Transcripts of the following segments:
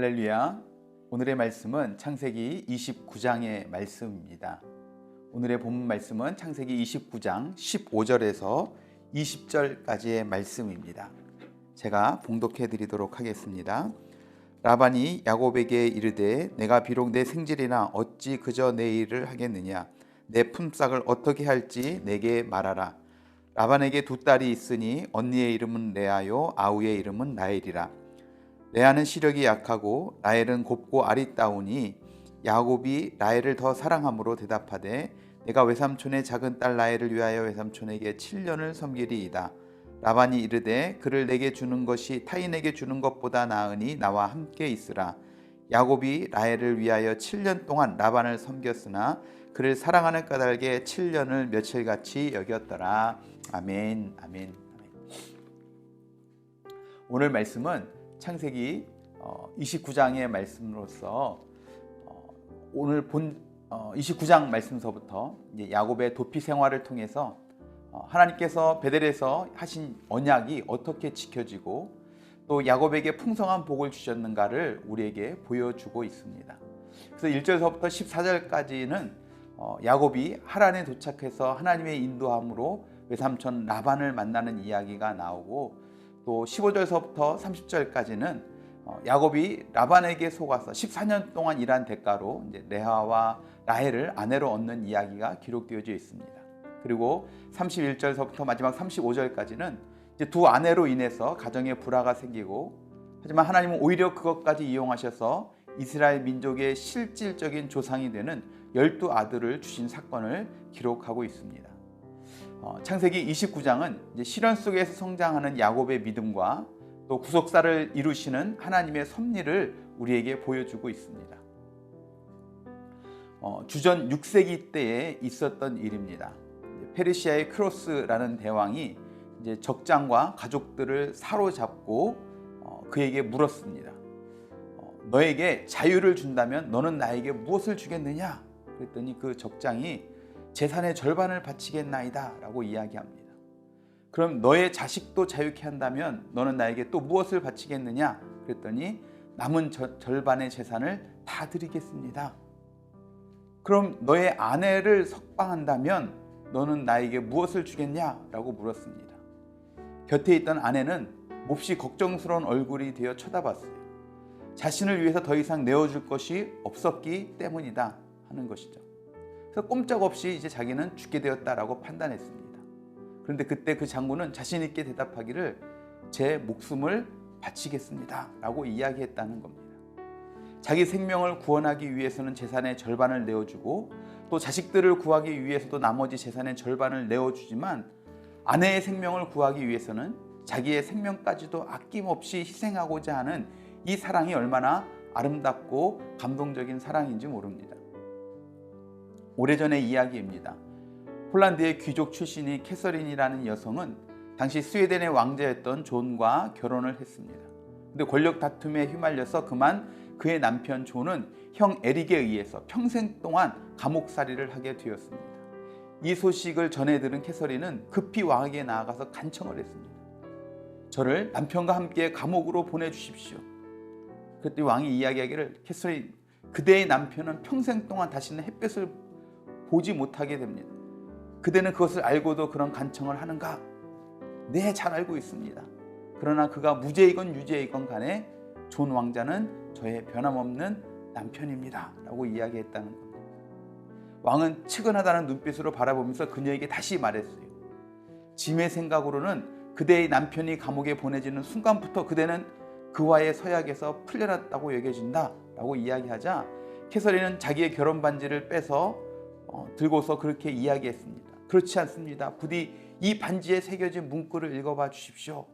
할렐루야. 오늘의 말씀은 창세기 29장의 말씀입니다. 오늘의 본문 말씀은 창세기 29장 15절에서 20절까지의 말씀입니다. 제가 봉독해 드리도록 하겠습니다. 라반이 야곱에게 이르되 내가 비록 내 생질이나 어찌 그저 내 일을 하겠느냐. 내 품삯을 어떻게 할지 내게 말하라. 라반에게 두 딸이 있으니 언니의 이름은 레아요 아우의 이름은 라헬이라. 레아는 시력이 약하고 라헬은 곱고 아리따우니 야곱이 라헬을 더 사랑함으로 대답하되 내가 외삼촌의 작은 딸 라헬을 위하여 외삼촌에게 7년을 섬기리이다. 라반이 이르되 그를 내게 주는 것이 타인에게 주는 것보다 나으니 나와 함께 있으라. 야곱이 라헬을 위하여 7년 동안 라반을 섬겼으나 그를 사랑하는 까닭에 7년을 며칠같이 여겼더라. 아멘. 아멘. 오늘 말씀은 창세기 29장의 말씀으로서 오늘 본 29장 말씀서부터 이제 야곱의 도피 생활을 통해서 하나님께서 베델에서 하신 언약이 어떻게 지켜지고 또 야곱에게 풍성한 복을 주셨는가를 우리에게 보여주고 있습니다. 그래서 1절서부터 14절까지는 야곱이 하란에 도착해서 하나님의 인도함으로 외삼촌 라반을 만나는 이야기가 나오고 또 15절서부터 30절까지는 야곱이 라반에게 속아서 14년 동안 일한 대가로 이제 레아와 라헬을 아내로 얻는 이야기가 기록되어져 있습니다. 그리고 31절서부터 마지막 35절까지는 이제 두 아내로 인해서 가정에 불화가 생기고 하지만 하나님은 오히려 그것까지 이용하셔서 이스라엘 민족의 실질적인 조상이 되는 12아들을 주신 사건을 기록하고 있습니다. 창세기 29장은 이제 시련 속에서 성장하는 야곱의 믿음과 또 구속사를 이루시는 하나님의 섭리를 우리에게 보여주고 있습니다. 주전 6세기 때에 있었던 일입니다. 페르시아의 크로스라는 대왕이 이제 적장과 가족들을 사로잡고 그에게 물었습니다. 너에게 자유를 준다면 너는 나에게 무엇을 주겠느냐? 그랬더니 그 적장이 재산의 절반을 바치겠나이다 라고 이야기합니다. 그럼 너의 자식도 자유케 한다면 너는 나에게 또 무엇을 바치겠느냐? 그랬더니 남은 절반의 재산을 다 드리겠습니다. 그럼 너의 아내를 석방한다면 너는 나에게 무엇을 주겠냐? 라고 물었습니다. 곁에 있던 아내는 몹시 걱정스러운 얼굴이 되어 쳐다봤어요. 자신을 위해서 더 이상 내어줄 것이 없었기 때문이다 하는 것이죠. 그래서 꼼짝없이 이제 자기는 죽게 되었다라고 판단했습니다. 그런데 그때 그 장군은 자신 있게 대답하기를 제 목숨을 바치겠습니다 라고 이야기했다는 겁니다. 자기 생명을 구원하기 위해서는 재산의 절반을 내어주고 또 자식들을 구하기 위해서도 나머지 재산의 절반을 내어주지만 아내의 생명을 구하기 위해서는 자기의 생명까지도 아낌없이 희생하고자 하는 이 사랑이 얼마나 아름답고 감동적인 사랑인지 모릅니다. 오래전의 이야기입니다. 폴란드의 귀족 출신이 캐서린이라는 여성은 당시 스웨덴의 왕자였던 존과 결혼을 했습니다. 근데 권력 다툼에 휘말려서 그만 그의 남편 존은 형 에릭에 의해서 평생 동안 감옥살이를 하게 되었습니다. 이 소식을 전해 들은 캐서린은 급히 왕에게 나아가서 간청을 했습니다. 저를 남편과 함께 감옥으로 보내주십시오. 그랬더니 왕이 이야기하기를 캐서린, 그대의 남편은 평생 동안 다시는 햇볕을 보지 못하게 됩니다. 그대는 그것을 알고도 그런 간청을 하는가? 네, 잘 알고 있습니다. 그러나 그가 무죄이건 유죄이건 간에 존 왕자는 저의 변함없는 남편입니다 라고 이야기했다는 겁니다. 왕은 측은하다는 눈빛으로 바라보면서 그녀에게 다시 말했어요. 짐의 생각으로는 그대의 남편이 감옥에 보내지는 순간부터 그대는 그와의 서약에서 풀려났다고 여겨진다 라고 이야기하자 캐서린은 자기의 결혼 반지를 빼서 들고서 그렇게 이야기했습니다. 그렇지 않습니다. 부디 이 반지에 새겨진 문구를 읽어봐 주십시오.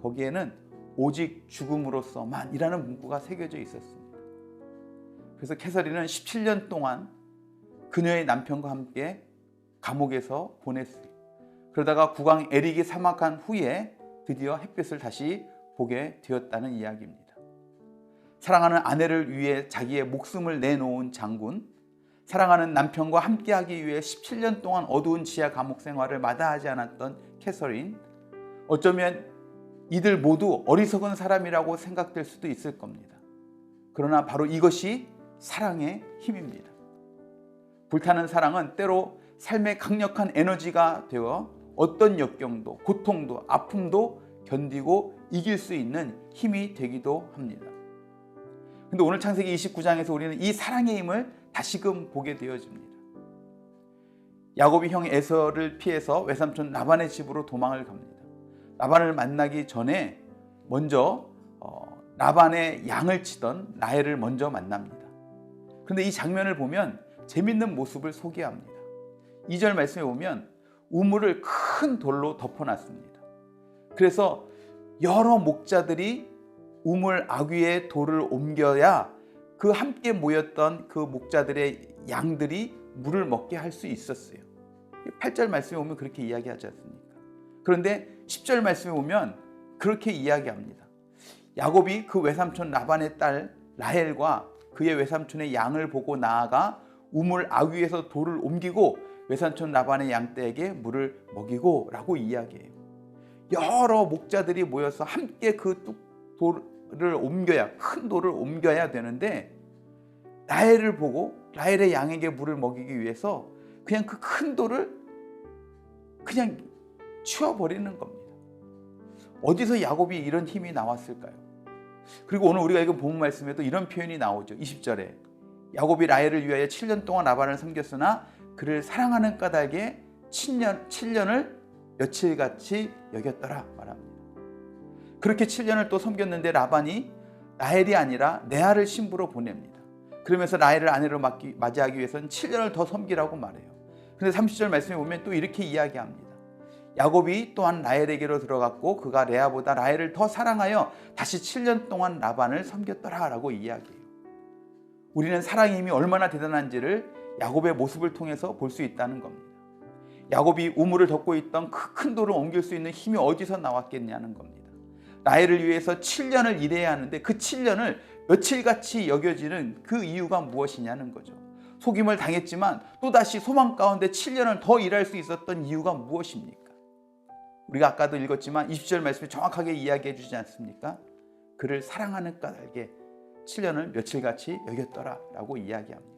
거기에는 오직 죽음으로서만 이라는 문구가 새겨져 있었습니다. 그래서 캐서린은 17년 동안 그녀의 남편과 함께 감옥에서 보냈어요. 그러다가 국왕 에릭이 사망한 후에 드디어 햇볕을 다시 보게 되었다는 이야기입니다. 사랑하는 아내를 위해 자기의 목숨을 내놓은 장군, 사랑하는 남편과 함께하기 위해 17년 동안 어두운 지하 감옥 생활을 마다하지 않았던 캐서린, 어쩌면 이들 모두 어리석은 사람이라고 생각될 수도 있을 겁니다. 그러나 바로 이것이 사랑의 힘입니다. 불타는 사랑은 때로 삶의 강력한 에너지가 되어 어떤 역경도, 고통도, 아픔도 견디고 이길 수 있는 힘이 되기도 합니다. 근데 오늘 창세기 29장에서 우리는 이 사랑의 힘을 다시금 보게 되어집니다. 야곱이 형 에서를 피해서 외삼촌 라반의 집으로 도망을 갑니다. 라반을 만나기 전에 먼저 라반의 양을 치던 라헬을 먼저 만납니다. 그런데 이 장면을 보면 재밌는 모습을 소개합니다. 2절 말씀에 보면 우물을 큰 돌로 덮어놨습니다. 그래서 여러 목자들이 우물 아귀에 돌을 옮겨야 그 함께 모였던 그 목자들의 양들이 물을 먹게 할 수 있었어요. 8절 말씀에 보면 그렇게 이야기하지 않습니까? 그런데 10절 말씀에 보면 그렇게 이야기합니다. 야곱이 그 외삼촌 라반의 딸 라헬과 그의 외삼촌의 양을 보고 나아가 우물 아귀에서 돌을 옮기고 외삼촌 라반의 양떼에게 물을 먹이고 라고 이야기해요. 여러 목자들이 모여서 함께 그 돌을 옮겨야, 큰 돌을 옮겨야 되는데 라헬을 보고 라헬의 양에게 물을 먹이기 위해서 그냥 그 큰 돌을 그냥 치워버리는 겁니다. 어디서 야곱이 이런 힘이 나왔을까요? 그리고 오늘 우리가 읽은 본문 말씀에도 이런 표현이 나오죠. 20절에 야곱이 라헬을 위하여 7년 동안 라반을 섬겼으나 그를 사랑하는 까닭에 7년을 며칠같이 여겼더라 말합니다. 그렇게 7년을 또 섬겼는데 라반이 라헬이 아니라 레아를 신부로 보냅니다. 그러면서 라헬을 아내로 맞이하기 위해서는 7년을 더 섬기라고 말해요. 그런데 30절 말씀에 보면 또 이렇게 이야기합니다. 야곱이 또한 라헬에게로 들어갔고 그가 레아보다 라헬을 더 사랑하여 다시 7년 동안 라반을 섬겼더라 라고 이야기해요. 우리는 사랑의 힘이 얼마나 대단한지를 야곱의 모습을 통해서 볼 수 있다는 겁니다. 야곱이 우물을 덮고 있던 그 큰 돌을 옮길 수 있는 힘이 어디서 나왔겠냐는 겁니다. 라헬을 위해서 7년을 일해야 하는데 그 7년을 며칠같이 여겨지는 그 이유가 무엇이냐는 거죠. 속임을 당했지만 또다시 소망 가운데 7년을 더 일할 수 있었던 이유가 무엇입니까? 우리가 아까도 읽었지만 20절 말씀에 정확하게 이야기해 주지 않습니까? 그를 사랑하는 까닭에 7년을 며칠같이 여겼더라 라고 이야기합니다.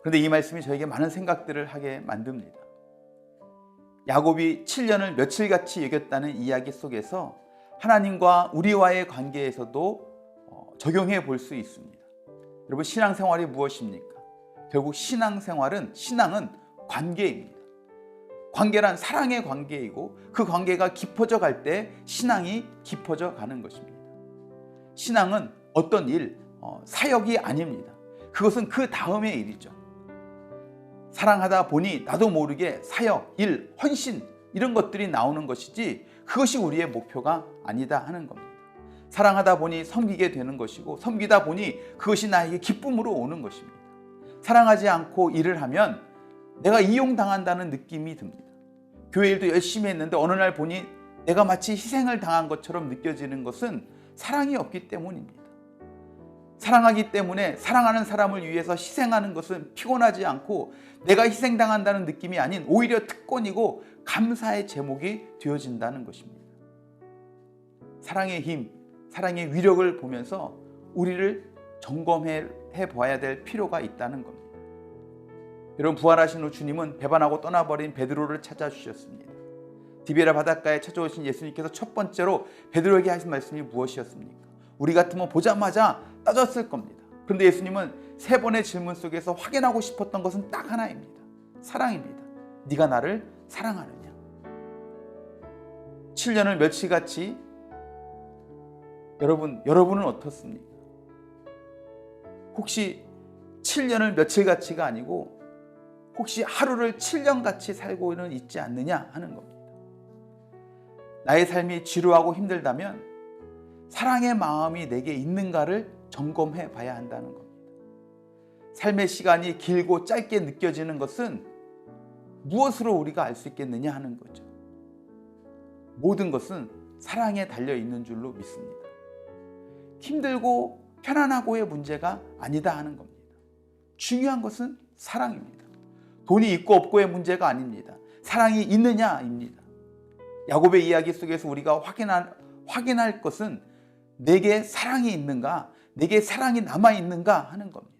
그런데 이 말씀이 저에게 많은 생각들을 하게 만듭니다. 야곱이 7년을 며칠같이 여겼다는 이야기 속에서 하나님과 우리와의 관계에서도 적용해 볼 수 있습니다. 여러분, 신앙생활이 무엇입니까? 결국 신앙은 관계입니다. 관계란 사랑의 관계이고 그 관계가 깊어져 갈 때 신앙이 깊어져 가는 것입니다. 신앙은 어떤 일, 사역이 아닙니다. 그것은 그 다음의 일이죠. 사랑하다 보니 나도 모르게 사역, 일, 헌신 이런 것들이 나오는 것이지 그것이 우리의 목표가 아니다 하는 겁니다. 사랑하다 보니 섬기게 되는 것이고 섬기다 보니 그것이 나에게 기쁨으로 오는 것입니다. 사랑하지 않고 일을 하면 내가 이용당한다는 느낌이 듭니다. 교회 일도 열심히 했는데 어느 날 보니 내가 마치 희생을 당한 것처럼 느껴지는 것은 사랑이 없기 때문입니다. 사랑하기 때문에 사랑하는 사람을 위해서 희생하는 것은 피곤하지 않고 내가 희생당한다는 느낌이 아닌 오히려 특권이고 감사의 제목이 되어진다는 것입니다. 사랑의 힘, 사랑의 위력을 보면서 우리를 점검해 봐야 될 필요가 있다는 겁니다. 여러분, 부활하신 후 주님은 배반하고 떠나버린 베드로를 찾아주셨습니다. 디베라 바닷가에 찾아오신 예수님께서 첫 번째로 베드로에게 하신 말씀이 무엇이었습니까? 우리 같으면 보자마자 따졌을 겁니다. 그런데 예수님은 세 번의 질문 속에서 확인하고 싶었던 것은 딱 하나입니다. 사랑입니다. 네가 나를 사랑하느냐? 7년을 며칠같이 여러분은 어떻습니까? 혹시 7년을 며칠같이가 아니고 혹시 하루를 7년같이 살고는 있지 않느냐 하는 겁니다. 나의 삶이 지루하고 힘들다면 사랑의 마음이 내게 있는가를 점검해 봐야 한다는 겁니다. 삶의 시간이 길고 짧게 느껴지는 것은 무엇으로 우리가 알 수 있겠느냐 하는 거죠. 모든 것은 사랑에 달려 있는 줄로 믿습니다. 힘들고 편안하고의 문제가 아니다 하는 겁니다. 중요한 것은 사랑입니다. 돈이 있고 없고의 문제가 아닙니다. 사랑이 있느냐입니다. 야곱의 이야기 속에서 우리가 확인할 것은 내게 사랑이 있는가? 내게 사랑이 남아있는가? 하는 겁니다.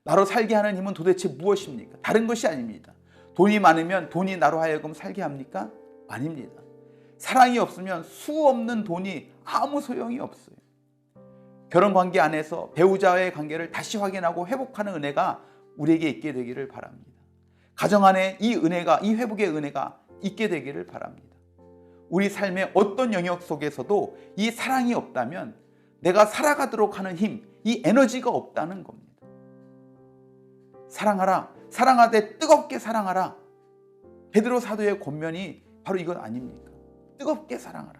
나로 살게 하는 힘은 도대체 무엇입니까? 다른 것이 아닙니다. 돈이 많으면 돈이 나로 하여금 살게 합니까? 아닙니다. 사랑이 없으면 수 없는 돈이 아무 소용이 없어요. 결혼관계 안에서 배우자와의 관계를 다시 확인하고 회복하는 은혜가 우리에게 있게 되기를 바랍니다. 가정 안에 이 은혜가, 이 회복의 은혜가 있게 되기를 바랍니다. 우리 삶의 어떤 영역 속에서도 이 사랑이 없다면 내가 살아가도록 하는 힘, 이 에너지가 없다는 겁니다. 사랑하라, 사랑하되 뜨겁게 사랑하라. 베드로 사도의 권면이 바로 이건 아닙니까? 뜨겁게 사랑하라.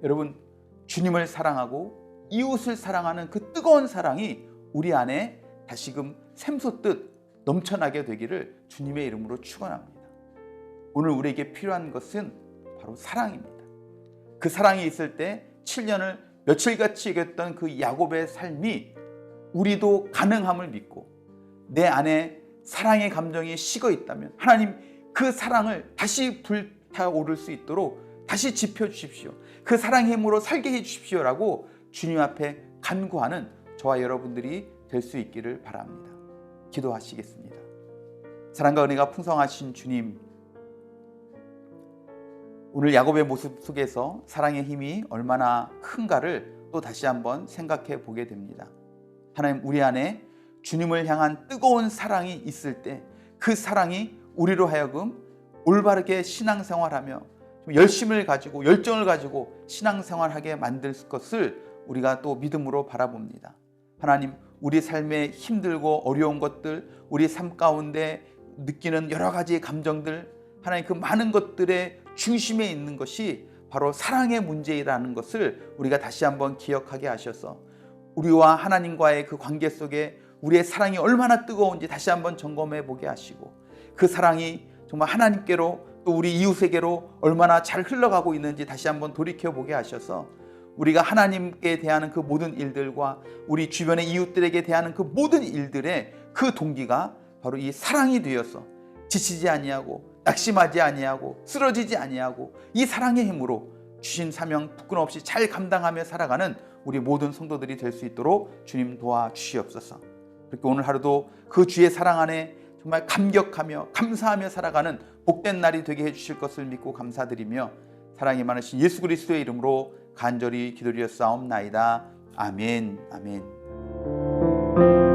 여러분, 주님을 사랑하고 이웃을 사랑하는 그 뜨거운 사랑이 우리 안에 다시금 샘솟듯 넘쳐나게 되기를 주님의 이름으로 축원합니다. 오늘 우리에게 필요한 것은 바로 사랑입니다. 그 사랑이 있을 때 7년을 며칠같이 이겼던 그 야곱의 삶이 우리도 가능함을 믿고 내 안에 사랑의 감정이 식어 있다면 하나님 그 사랑을 다시 불타오를 수 있도록 다시 지펴주십시오. 그 사랑의 힘으로 살게 해주십시오라고 주님 앞에 간구하는 저와 여러분들이 될 수 있기를 바랍니다. 기도하시겠습니다. 사랑과 은혜가 풍성하신 주님, 오늘 야곱의 모습 속에서 사랑의 힘이 얼마나 큰가를 또 다시 한번 생각해 보게 됩니다. 하나님, 우리 안에 주님을 향한 뜨거운 사랑이 있을 때 그 사랑이 우리로 하여금 올바르게 신앙생활하며 열심을 가지고 열정을 가지고 신앙생활하게 만들 것을 우리가 또 믿음으로 바라봅니다. 하나님, 우리 삶에 힘들고 어려운 것들, 우리 삶 가운데 느끼는 여러 가지 감정들, 하나님 그 많은 것들의 중심에 있는 것이 바로 사랑의 문제라는 것을 우리가 다시 한번 기억하게 하셔서 우리와 하나님과의 그 관계 속에 우리의 사랑이 얼마나 뜨거운지 다시 한번 점검해 보게 하시고 그 사랑이 정말 하나님께로 또 우리 이웃에게로 얼마나 잘 흘러가고 있는지 다시 한번 돌이켜 보게 하셔서 우리가 하나님께 대하는 그 모든 일들과 우리 주변의 이웃들에게 대하는 그 모든 일들의 그 동기가 바로 이 사랑이 되어서 지치지 아니하고 낙심하지 아니하고 쓰러지지 아니하고 이 사랑의 힘으로 주신 사명 부끄럼 없이 잘 감당하며 살아가는 우리 모든 성도들이 될 수 있도록 주님 도와주시옵소서. 그렇게 오늘 하루도 그 주의 사랑 안에 정말 감격하며 감사하며 살아가는 복된 날이 되게 해주실 것을 믿고 감사드리며 사랑이 많으신 예수 그리스도의 이름으로 간절히 기도드렸사옵나이다. 아멘. 아멘.